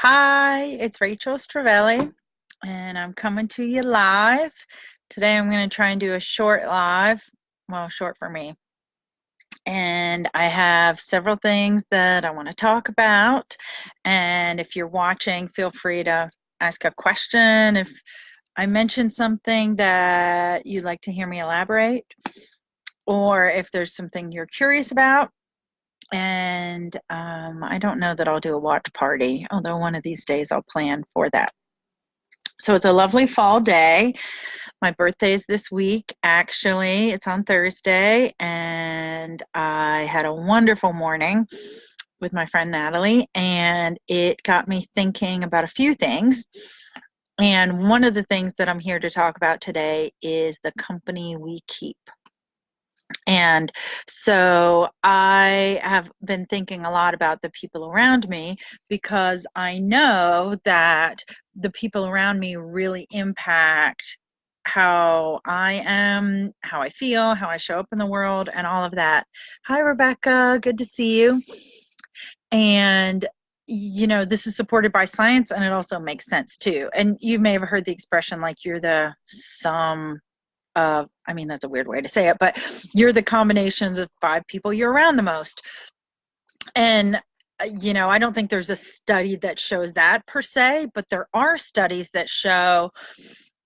Hi, it's Rachel Stravelli, and I'm coming to you live. Today I'm going to try and do a short live, well, short for me. And I have several things that I want to talk about. And if you're watching, feel free to ask a question. If I mention something that you'd like to hear me elaborate, or if there's something you're curious about. And I don't know that I'll do a watch party, although one of these days I'll plan for that. So it's a lovely fall day. My birthday is this week, actually. It's on Thursday, and I had a wonderful morning with my friend Natalie, and it got me thinking about a few things. And one of the things that I'm here to talk about today is the company we keep. And so I have been thinking a lot about the people around me because I know that the people around me really impact how I am, how I feel, how I show up in the world, and all of that. Hi, Rebecca. Good to see you. And this is supported by science and it also makes sense too. And you may have heard the expression like you're the sum I mean, that's a weird way to say it, but you're the combinations of five people you're around the most. And, I don't think there's a study that shows that per se, but there are studies that show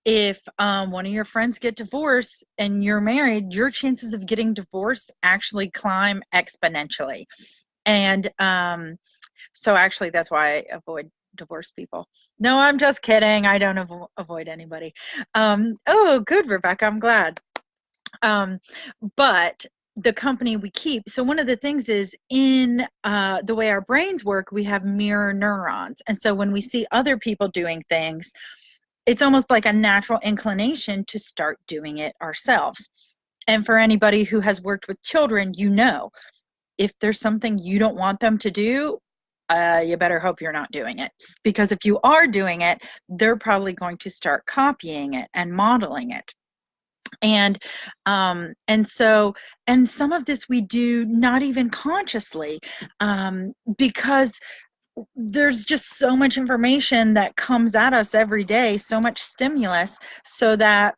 if one of your friends get divorced and you're married, your chances of getting divorced actually climb exponentially. And so actually, that's why I avoid divorced people. No, I'm just kidding. I don't avoid anybody. Oh, good, Rebecca. I'm glad. Um, but the company we keep. So one of the things is in the way our brains work, we have mirror neurons. And so when we see other people doing things, it's almost like a natural inclination to start doing it ourselves. And for anybody who has worked with children, if there's something you don't want them to do, you better hope you're not doing it. Because if you are doing it, they're probably going to start copying it and modeling it. And some of this we do not even consciously, because there's just so much information that comes at us every day, so much stimulus, so that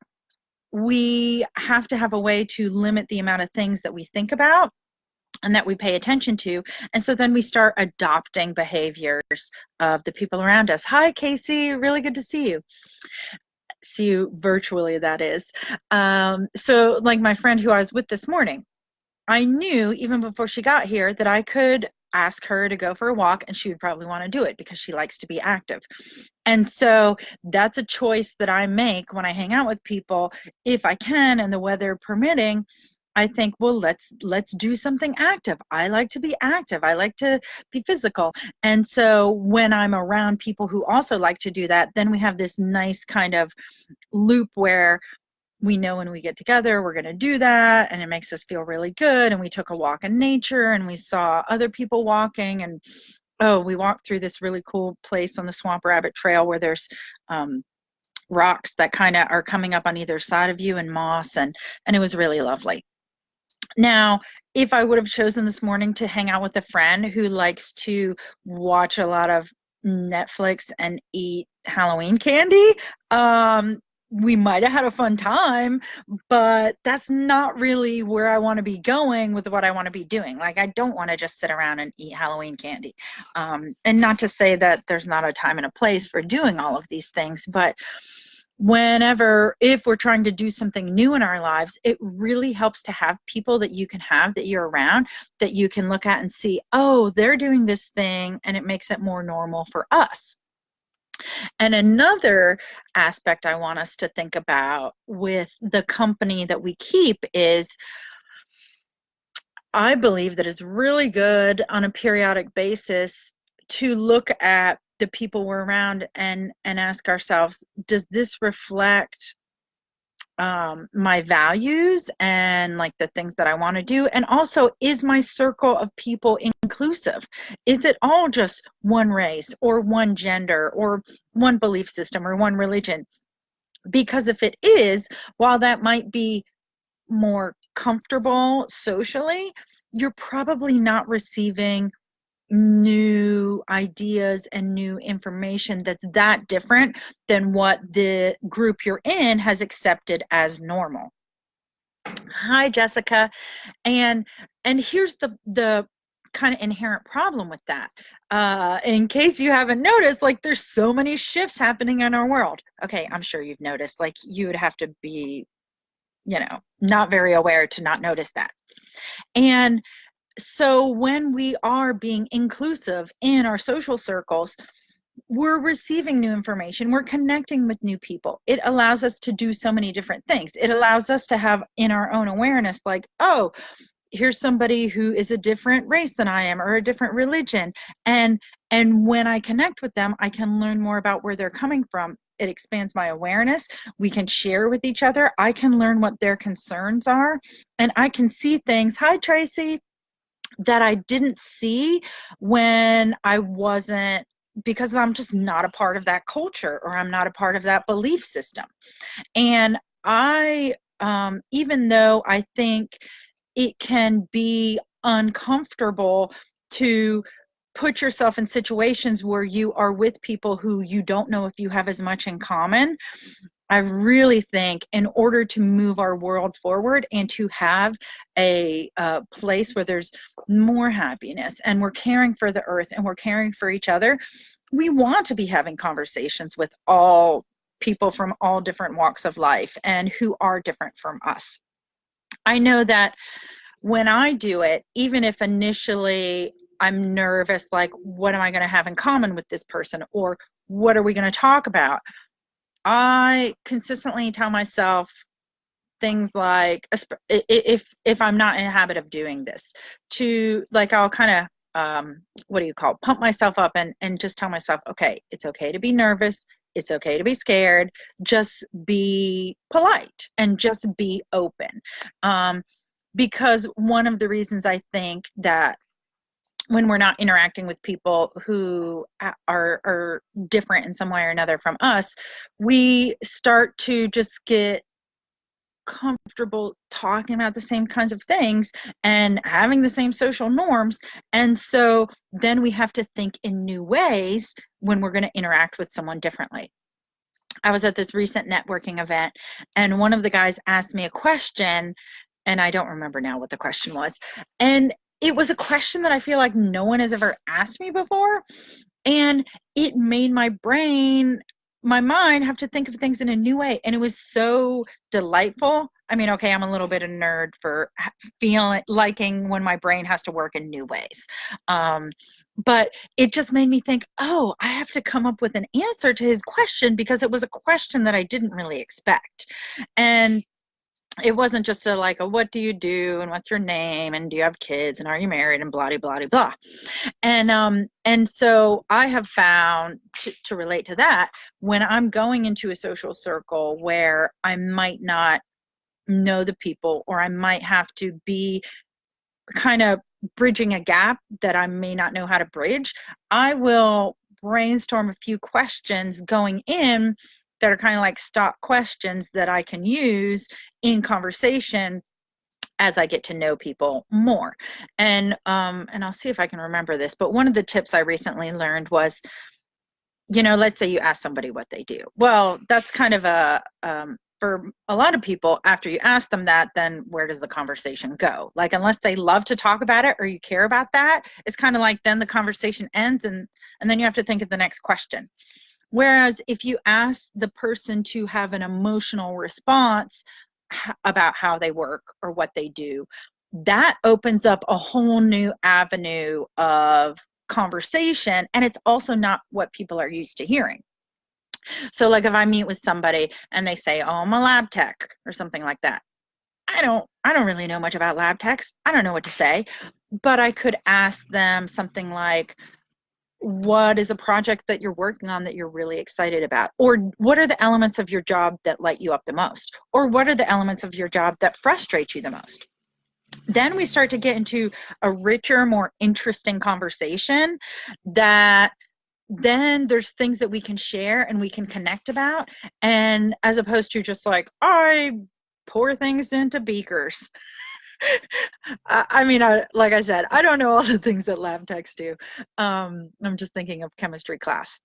we have to have a way to limit the amount of things that we think about and that we pay attention to. And so then we start adopting behaviors of the people around us. Hi, Casey. Really good to see you. See you virtually, that is. So like my friend who I was with this morning, I knew even before she got here that I could ask her to go for a walk and she would probably want to do it because she likes to be active. And so that's a choice that I make when I hang out with people. If I can and the weather permitting, I think, well, let's do something active. I like to be active. I like to be physical. And so when I'm around people who also like to do that, then we have this nice kind of loop where we know when we get together we're going to do that, and it makes us feel really good. And we took a walk in nature and we saw other people walking, and we walked through this really cool place on the Swamp Rabbit Trail where there's rocks that kind of are coming up on either side of you and moss, and it was really lovely. Now, if I would have chosen this morning to hang out with a friend who likes to watch a lot of Netflix and eat Halloween candy, we might have had a fun time, but that's not really where I want to be going with what I want to be doing. Like, I don't want to just sit around and eat Halloween candy. And not to say that there's not a time and a place for doing all of these things, but if we're trying to do something new in our lives, it really helps to have people that you can have, that you're around, that you can look at and see, oh, they're doing this thing, and it makes it more normal for us. And another aspect I want us to think about with the company that we keep is, I believe that it's really good on a periodic basis to look at the people we're around and ask ourselves, does this reflect my values and like the things that I want to do? And also, is my circle of people inclusive? Is it all just one race or one gender or one belief system or one religion? Because if it is, while that might be more comfortable socially, you're probably not receiving new ideas and new information that's that different than what the group you're in has accepted as normal. Hi, Jessica. And here's the kind of inherent problem with that. In case you haven't noticed, like there's so many shifts happening in our world. Okay, I'm sure you've noticed, like you would have to be, not very aware to not notice that. And so when we are being inclusive in our social circles, we're receiving new information, we're connecting with new people. It allows us to do so many different things. It allows us to have in our own awareness, like, oh, here's somebody who is a different race than I am, or a different religion. And when I connect with them, I can learn more about where they're coming from. It expands my awareness. We can share with each other. I can learn what their concerns are, and I can see things, hi Tracy, that I didn't see when I wasn't, because I'm just not a part of that culture, or I'm not a part of that belief system. And I, even though I think it can be uncomfortable to put yourself in situations where you are with people who you don't know if you have as much in common, I really think in order to move our world forward and to have a place where there's more happiness and we're caring for the earth and we're caring for each other, we want to be having conversations with all people from all different walks of life and who are different from us. I know that when I do it, even if initially I'm nervous, like, what am I going to have in common with this person? Or what are we going to talk about? I consistently tell myself things like, if I'm not in a habit of doing this, to like, I'll kind of, what do you call, pump myself up and just tell myself, okay, it's okay to be nervous. It's okay to be scared. Just be polite and just be open. Because one of the reasons I think that when we're not interacting with people who are different in some way or another from us, we start to just get comfortable talking about the same kinds of things and having the same social norms. And so then we have to think in new ways when we're going to interact with someone differently. I was at this recent networking event, and one of the guys asked me a question, and I don't remember now what the question was. And it was a question that I feel like no one has ever asked me before. And it made my mind have to think of things in a new way. And it was so delightful. I mean, okay, I'm a little bit a nerd for liking when my brain has to work in new ways. But it just made me think, oh, I have to come up with an answer to his question, because it was a question that I didn't really expect. And it wasn't just a what do you do and what's your name and do you have kids and are you married and blah blah blah blah. And so I have found to relate to that, when I'm going into a social circle where I might not know the people, or I might have to be kind of bridging a gap that I may not know how to bridge, I will brainstorm a few questions going in that are kind of like stock questions that I can use in conversation as I get to know people more. And I'll see if I can remember this, but one of the tips I recently learned was, let's say you ask somebody what they do. Well, that's kind of for a lot of people, after you ask them that, then where does the conversation go? Like, unless they love to talk about it or you care about that, it's kind of like then the conversation ends, and then you have to think of the next question. Whereas if you ask the person to have an emotional response about how they work or what they do, that opens up a whole new avenue of conversation, and it's also not what people are used to hearing. So like if I meet with somebody and they say, oh, I'm a lab tech or something like that, I don't really know much about lab techs. I don't know what to say, but I could ask them something like, what is a project that you're working on that you're really excited about? Or what are the elements of your job that light you up the most? Or what are the elements of your job that frustrate you the most? Then we start to get into a richer, more interesting conversation that then there's things that we can share and we can connect about. And as opposed to just like, I pour things into beakers. I mean, like I said, I don't know all the things that lab techs do. I'm just thinking of chemistry class.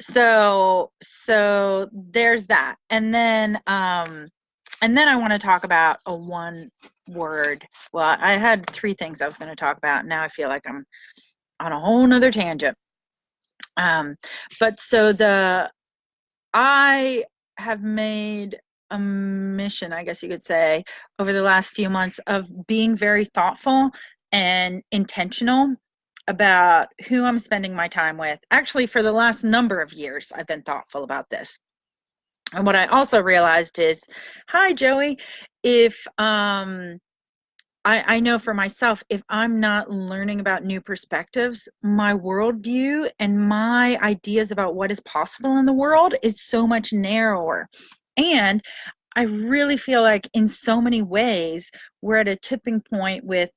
So there's that. And then I want to talk about a one word. Well, I had three things I was going to talk about. Now I feel like I'm on a whole nother tangent. But so I have made a mission, I guess you could say, over the last few months of being very thoughtful and intentional about who I'm spending my time with. Actually, for the last number of years, I've been thoughtful about this. And what I also realized is, hi, Joey, if I know for myself, if I'm not learning about new perspectives, my worldview and my ideas about what is possible in the world is so much narrower. And I really feel like in so many ways, we're at a tipping point with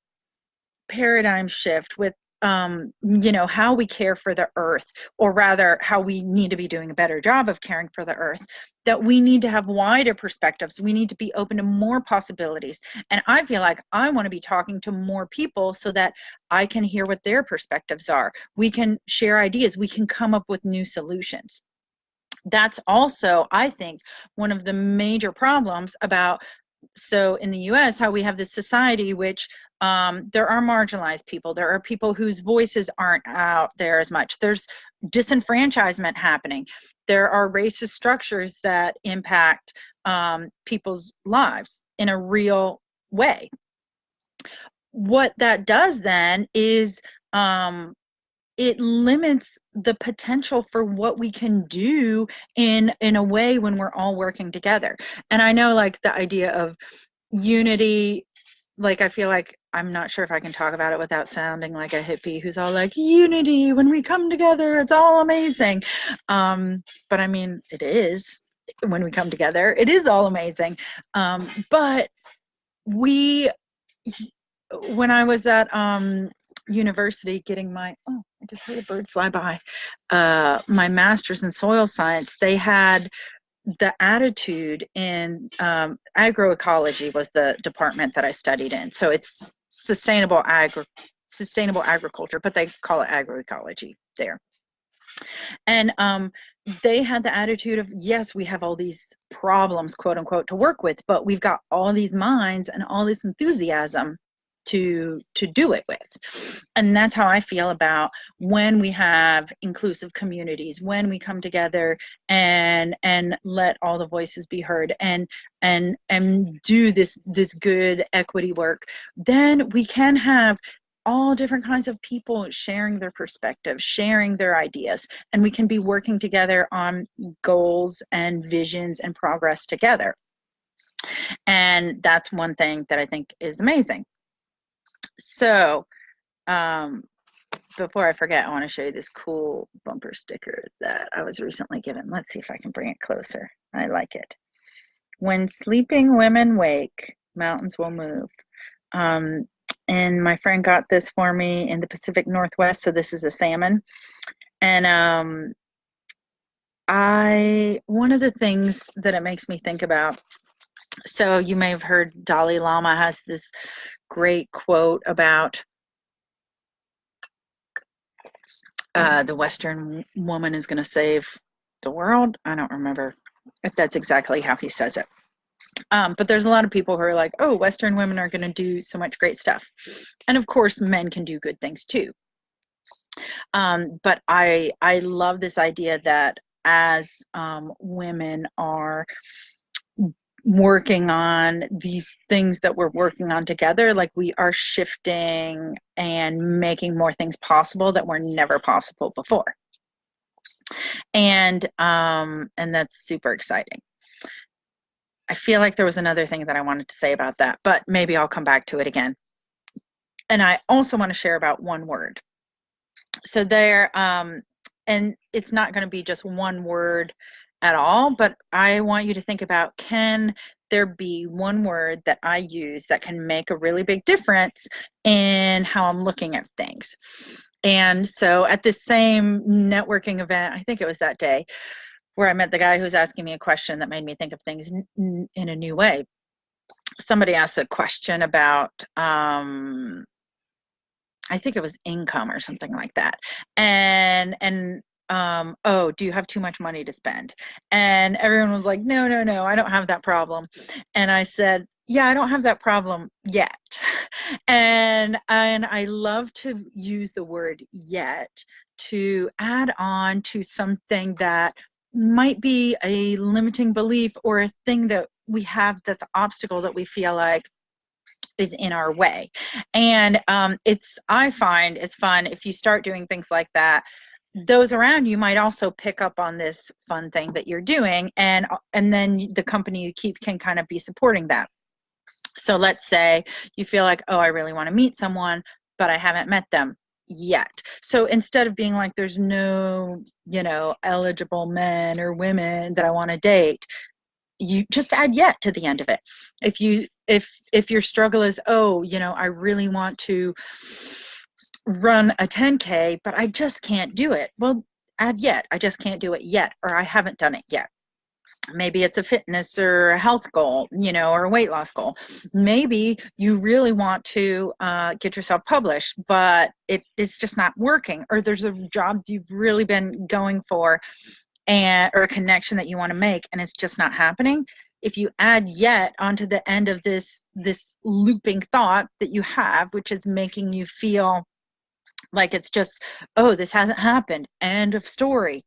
paradigm shift, with how we care for the earth, or rather how we need to be doing a better job of caring for the earth, that we need to have wider perspectives. We need to be open to more possibilities. And I feel like I want to be talking to more people so that I can hear what their perspectives are. We can share ideas. We can come up with new solutions. That's also, I think, one of the major problems about, so in the US, how we have this society which there are marginalized people, there are people whose voices aren't out there as much, there's disenfranchisement happening, there are racist structures that impact people's lives in a real way. What that does then is it limits the potential for what we can do in a way when we're all working together. And I know, like, the idea of unity, like, I feel like I'm not sure if I can talk about it without sounding like a hippie who's all like, unity, when we come together, it's all amazing. But I mean, it is. When we come together, it is all amazing. But we, when I was at university getting my, oh, I just heard a bird fly by, my master's in soil science, they had the attitude in agroecology was the department that I studied in. So it's sustainable agriculture, but they call it agroecology there. And they had the attitude of, yes, we have all these problems, quote unquote, to work with, but we've got all these minds and all this enthusiasm to do it with. And that's how I feel about when we have inclusive communities, when we come together and let all the voices be heard and do this good equity work, then we can have all different kinds of people sharing their perspectives, sharing their ideas, and we can be working together on goals and visions and progress together. And that's one thing that I think is amazing. So before I forget, I want to show you this cool bumper sticker that I was recently given. Let's see if I can bring it closer. I like it. When sleeping women wake, mountains will move. And my friend got this for me in the Pacific Northwest, so this is a salmon. And one of the things that it makes me think about, so you may have heard Dalai Lama has this great quote about the Western woman is going to save the world. I don't remember if that's exactly how he says it. But there's a lot of people who are like, oh, Western women are going to do so much great stuff. And of course, men can do good things too. But I love this idea that as women are working on these things that we're working on together, like we are shifting and making more things possible that were never possible before. And that's super exciting. I feel like there was another thing that I wanted to say about that, but maybe I'll come back to it again. And I also want to share about one word. So there, and it's not going to be just one word at all, but I want you to think about, can there be one word that I use that can make a really big difference in how I'm looking at things? And so at this same networking event, I think it was that day, where I met the guy who was asking me a question that made me think of things in a new way. somebody asked a question about, I think it was income or something like that. And oh, do you have too much money to spend? And everyone was like, no, no, no, I don't have that problem. And I said, yeah, I don't have that problem yet. And I love to use the word yet to add on to something that might be a limiting belief or a thing that we have that's an obstacle that we feel like is in our way. And I find it's fun if you start doing things like that. Those around you might also pick up on this fun thing that you're doing, and then the company you keep can kind of be supporting that. So let's say you feel like, oh, I really want to meet someone, but I haven't met them yet. So instead of being like, there's no, eligible men or women that I want to date, you just add yet to the end of it. If your struggle is, oh, I really want to run a 10K, but I just can't do it. Well, add yet. I just can't do it yet, or I haven't done it yet. Maybe it's a fitness or a health goal, or a weight loss goal. Maybe you really want to get yourself published, but it's just not working, or there's a job you've really been going for or a connection that you want to make and it's just not happening. If you add yet onto the end of this looping thought that you have, which is making you feel like it's just, oh, this hasn't happened, end of story.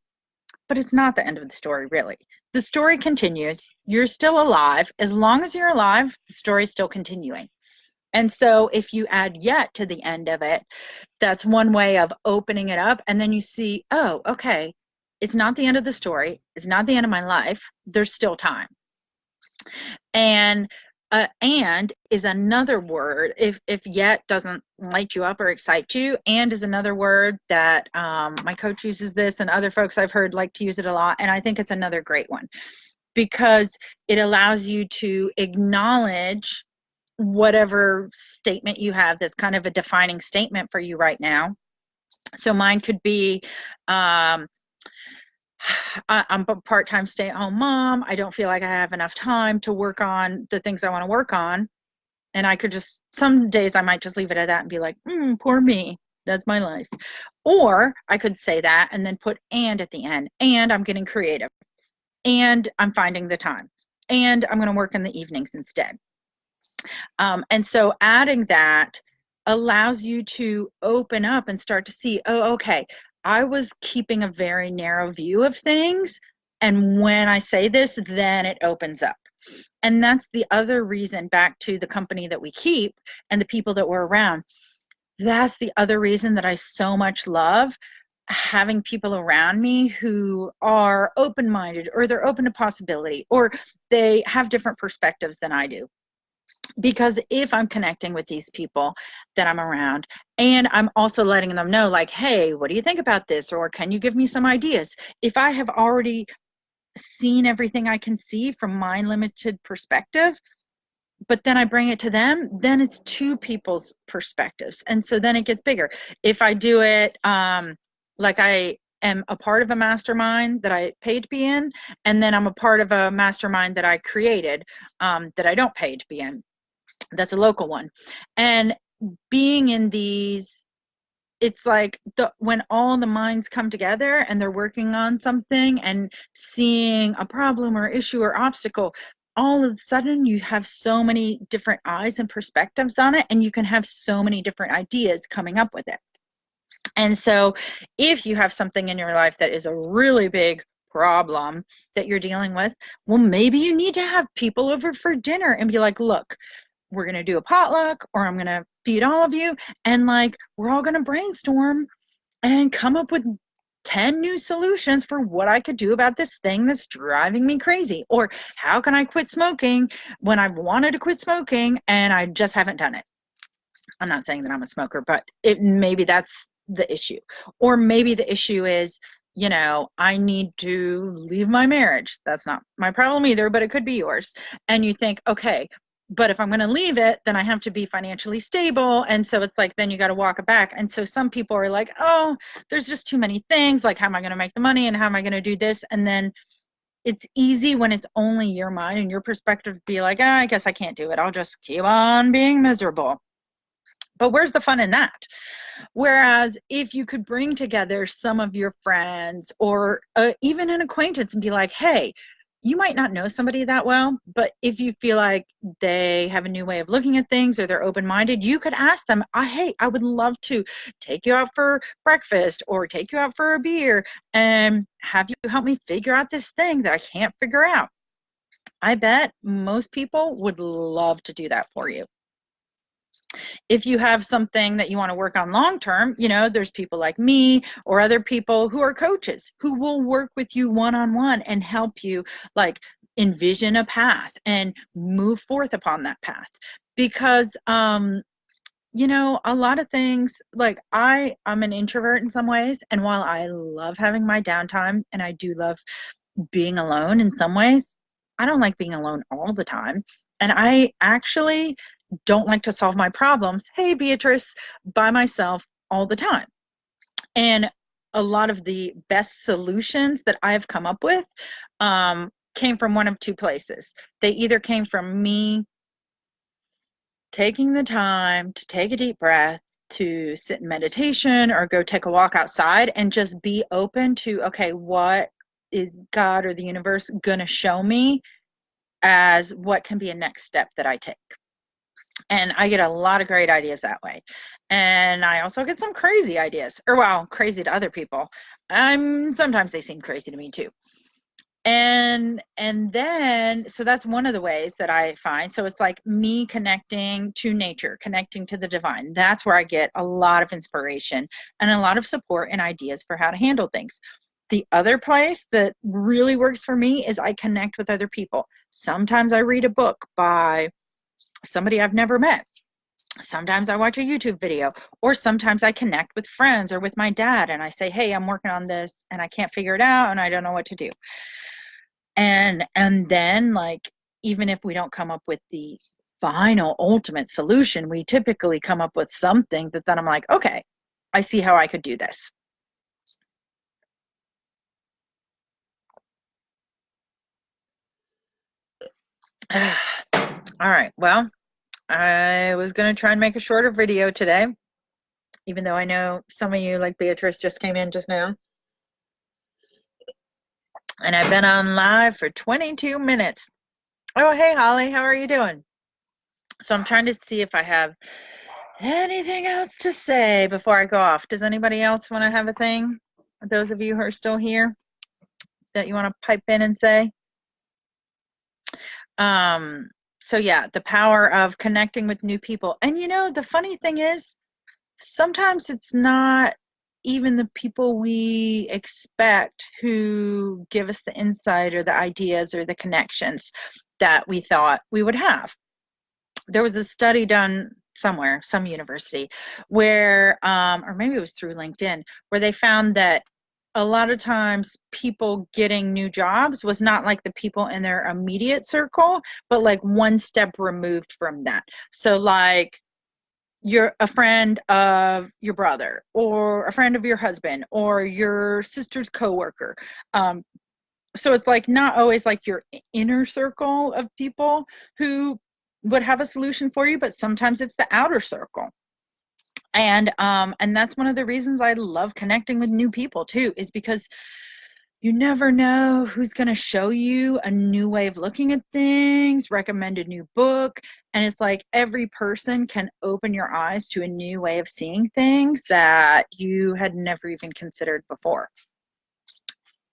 But it's not the end of the story, really. The story continues. You're still alive. As long as you're alive, the story's still continuing. And so if you add yet to the end of it, that's one way of opening it up. And then you see, oh, okay, it's not the end of the story. It's not the end of my life. There's still time. And is another word. If yet doesn't light you up or excite you, and is another word that my coach uses this, and other folks I've heard like to use it a lot. And I think it's another great one because it allows you to acknowledge whatever statement you have that's kind of a defining statement for you right now. So mine could be, I'm a part-time stay-at-home mom. I don't feel like I have enough time to work on the things I want to work on. And I could just, some days I might just leave it at that and be like, poor me. That's my life. Or I could say that and then put and at the end. And I'm getting creative. And I'm finding the time. And I'm going to work in the evenings instead. And so adding that allows you to open up and start to see, oh, okay, I was keeping a very narrow view of things. And when I say this, then it opens up. And that's the other reason, back to the company that we keep and the people that we're around. That's the other reason that I so much love having people around me who are open-minded, or they're open to possibility, or they have different perspectives than I do. Because if I'm connecting with these people that I'm around, and I'm also letting them know, like, hey, what do you think about this? Or can you give me some ideas? If I have already seen everything I can see from my limited perspective, but then I bring it to them, then it's two people's perspectives. And so then it gets bigger. If I do it like I am a part of a mastermind that I paid to be in, and then I'm a part of a mastermind that I created that I don't pay to be in. That's a local one. And being in these, it's like when all the minds come together and they're working on something and seeing a problem or issue or obstacle, all of a sudden you have so many different eyes and perspectives on it, and you can have so many different ideas coming up with it. And so if you have something in your life that is a really big problem that you're dealing with, well, maybe you need to have people over for dinner and be like, look, we're going to do a potluck, or I'm going to feed all of you, and like we're all going to brainstorm and come up with 10 new solutions for what I could do about this thing that's driving me crazy. Or how can I quit smoking when I've wanted to quit smoking and I just haven't done it? I'm not saying that I'm a smoker, but maybe that's the issue. Or maybe the issue is, I need to leave my marriage. That's not my problem either, but it could be yours. And you think, okay, but if I'm going to leave it, then I have to be financially stable. And so it's like, then you got to walk it back. And so some people are like, oh, there's just too many things. Like, how am I going to make the money? And how am I going to do this? And then it's easy when it's only your mind and your perspective to be like, ah, I guess I can't do it. I'll just keep on being miserable. But where's the fun in that? Whereas if you could bring together some of your friends or even an acquaintance and be like, hey, you might not know somebody that well, but if you feel like they have a new way of looking at things or they're open-minded, you could ask them, hey, I would love to take you out for breakfast or take you out for a beer and have you help me figure out this thing that I can't figure out. I bet most people would love to do that for you. If you have something that you want to work on long term, there's people like me or other people who are coaches who will work with you one-on-one and help you like envision a path and move forth upon that path. Because a lot of things, like I'm an introvert in some ways, and while I love having my downtime and I do love being alone in some ways, I don't like being alone all the time. And I actually don't like to solve my problems, hey, Beatrice, by myself all the time. And a lot of the best solutions that I've come up with came from one of two places. They either came from me taking the time to take a deep breath, to sit in meditation or go take a walk outside and just be open to, okay, what is God or the universe going to show me as what can be a next step that I take? And I get a lot of great ideas that way. And I also get some crazy ideas, or well, crazy to other people. Sometimes they seem crazy to me too. And then, so that's one of the ways that I find. So it's like me connecting to nature, connecting to the divine. That's where I get a lot of inspiration and a lot of support and ideas for how to handle things. The other place that really works for me is I connect with other people. Sometimes I read a book by somebody I've never met. Sometimes I watch a YouTube video, or sometimes I connect with friends or with my dad and I say, hey, I'm working on this and I can't figure it out and I don't know what to do. And then, like, even if we don't come up with the final ultimate solution, we typically come up with something that then I'm like, okay, I see how I could do this. All right, well, I was going to try and make a shorter video today, even though I know some of you, like Beatrice, just came in just now. And I've been on live for 22 minutes. Oh, hey, Holly, how are you doing? So I'm trying to see if I have anything else to say before I go off. Does anybody else want to have a thing? Those of you who are still here that you want to pipe in and say? So yeah, the power of connecting with new people. And the funny thing is, sometimes it's not even the people we expect who give us the insight or the ideas or the connections that we thought we would have. There was a study done somewhere, some university, where, or maybe it was through LinkedIn, where they found that a lot of times people getting new jobs was not like the people in their immediate circle, but like one step removed from that. So like you're a friend of your brother or a friend of your husband or your sister's coworker. So it's like not always like your inner circle of people who would have a solution for you, but sometimes it's the outer circle. And that's one of the reasons I love connecting with new people too, is because you never know who's going to show you a new way of looking at things, recommend a new book. And it's like every person can open your eyes to a new way of seeing things that you had never even considered before.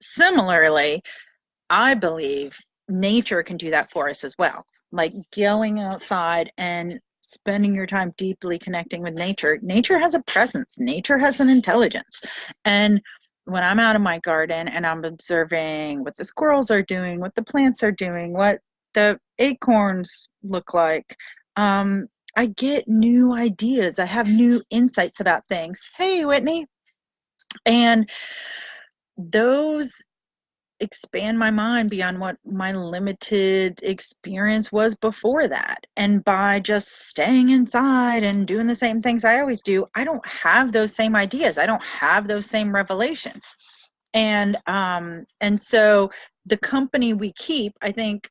Similarly, I believe nature can do that for us as well. Like going outside and spending your time deeply connecting with nature. Nature has a presence. Nature has an intelligence. And when I'm out in my garden and I'm observing what the squirrels are doing, what the plants are doing, what the acorns look like, I get new ideas. I have new insights about things. Hey, Whitney. And those expand my mind beyond what my limited experience was before that. And by just staying inside and doing the same things I always do, I don't have those same ideas. I don't have those same revelations. And so the company we keep, I think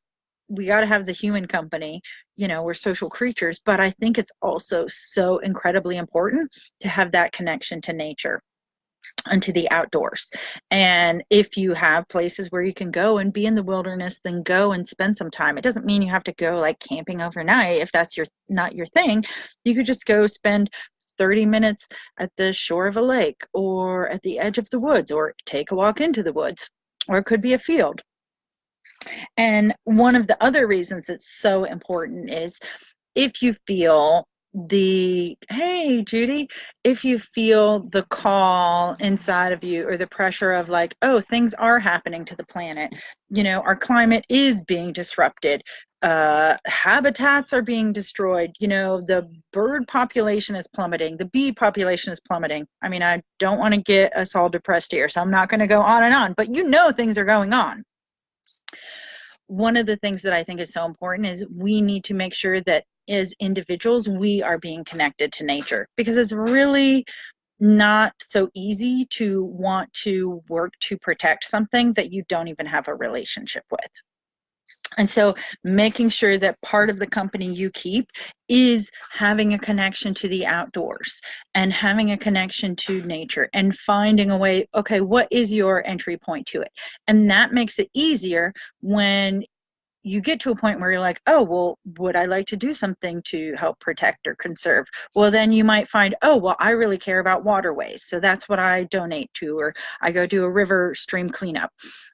we got to have the human company. We're social creatures, but I think it's also so incredibly important to have that connection to nature and to the outdoors. And if you have places where you can go and be in the wilderness, then go and spend some time. It doesn't mean you have to go like camping overnight if that's not your thing. You could just go spend 30 minutes at the shore of a lake or at the edge of the woods, or take a walk into the woods, or it could be a field. And one of the other reasons it's so important is if you feel hey Judy, if you feel the call inside of you, or the pressure of like, oh, things are happening to the planet, our climate is being disrupted, habitats are being destroyed, the bird population is plummeting, the bee population is plummeting. I mean, I don't want to get us all depressed here, so I'm not going to go on and on, but things are going on. One of the things that I think is so important is we need to make sure that as individuals, we are being connected to nature, because it's really not so easy to want to work to protect something that you don't even have a relationship with. And so making sure that part of the company you keep is having a connection to the outdoors and having a connection to nature, and finding a way, okay, what is your entry point to it? And that makes it easier when you get to a point where you're like, oh, well, would I like to do something to help protect or conserve? Well, then you might find, oh, well, I really care about waterways, so that's what I donate to, or I go do a river stream cleanup.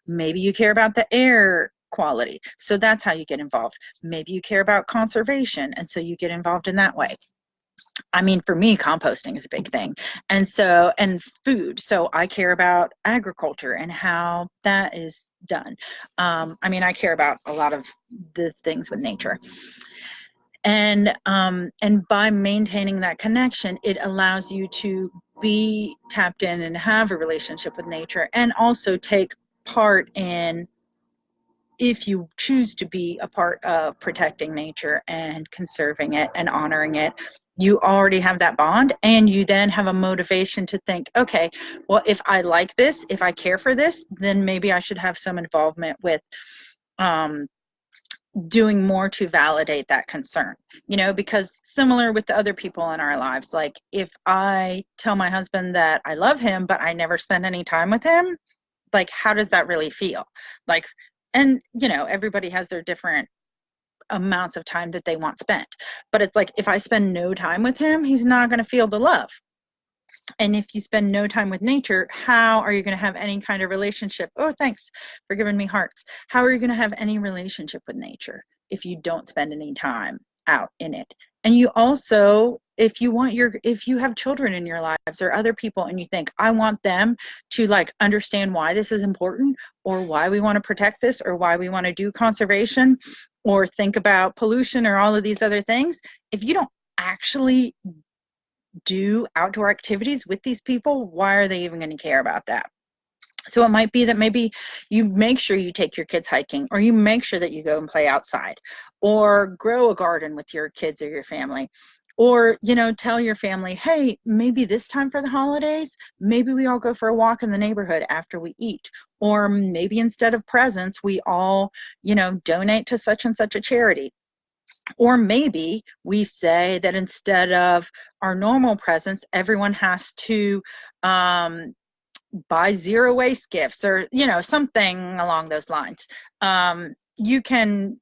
Maybe you care about the air quality, so that's how you get involved. Maybe you care about conservation, and so you get involved in that way. I mean, for me, composting is a big thing. And food. So I care about agriculture and how that is done. I mean, I care about a lot of the things with nature. And by maintaining that connection, it allows you to be tapped in and have a relationship with nature, and also take part in, if you choose to be a part of protecting nature and conserving it and honoring it, you already have that bond, and you then have a motivation to think, okay, well, if I like this, if I care for this, then maybe I should have some involvement with doing more to validate that concern. Because similar with the other people in our lives, like if I tell my husband that I love him, but I never spend any time with him, like, how does that really feel? Like, and everybody has their different amounts of time that they want spent, but it's like, if I spend no time with him, he's not going to feel the love. And if you spend no time with nature, how are you going to have any kind of relationship? Oh, thanks for giving me hearts. How are you going to have any relationship with nature if you don't spend any time out in it? And you also, if you have children in your lives or other people, and you think, I want them to like understand why this is important, or why we want to protect this, or why we want to do conservation, or think about pollution, or all of these other things, if you don't actually do outdoor activities with these people, why are they even going to care about that? So it might be that maybe you make sure you take your kids hiking, or you make sure that you go and play outside, or grow a garden with your kids or your family, or tell your family, hey, maybe this time for the holidays, maybe we all go for a walk in the neighborhood after we eat, or maybe instead of presents, we all donate to such and such a charity. Or maybe we say that instead of our normal presents, everyone has to buy zero waste gifts, or something along those lines. You can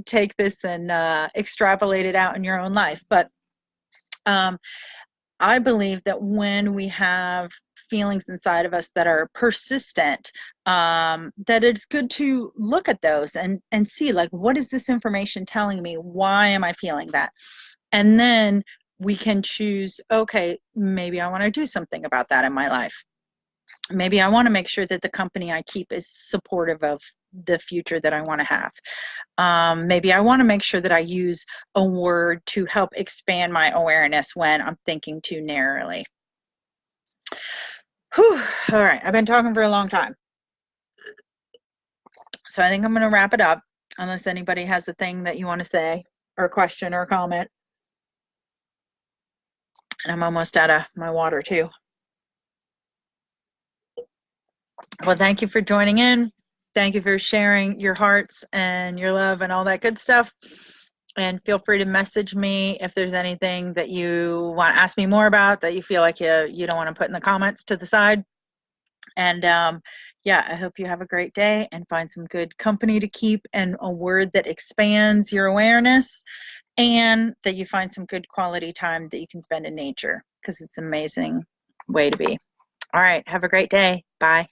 take this and extrapolate it out in your own life, but I believe that when we have feelings inside of us that are persistent, that it's good to look at those and see, like, what is this information telling me? Why am I feeling that? And then we can choose, okay, maybe I want to do something about that in my life. Maybe I want to make sure that the company I keep is supportive of the future that I want to have. Maybe I want to make sure that I use a word to help expand my awareness when I'm thinking too narrowly. Whew. All right, I've been talking for a long time, so I think I'm going to wrap it up, unless anybody has a thing that you want to say, or a question, or a comment. And I'm almost out of my water too. Well, thank you for joining in. Thank you for sharing your hearts and your love and all that good stuff. And feel free to message me if there's anything that you want to ask me more about that you feel like you don't want to put in the comments to the side. And yeah, I hope you have a great day and find some good company to keep and a word that expands your awareness, and that you find some good quality time that you can spend in nature, because it's an amazing way to be. All right, have a great day. Bye.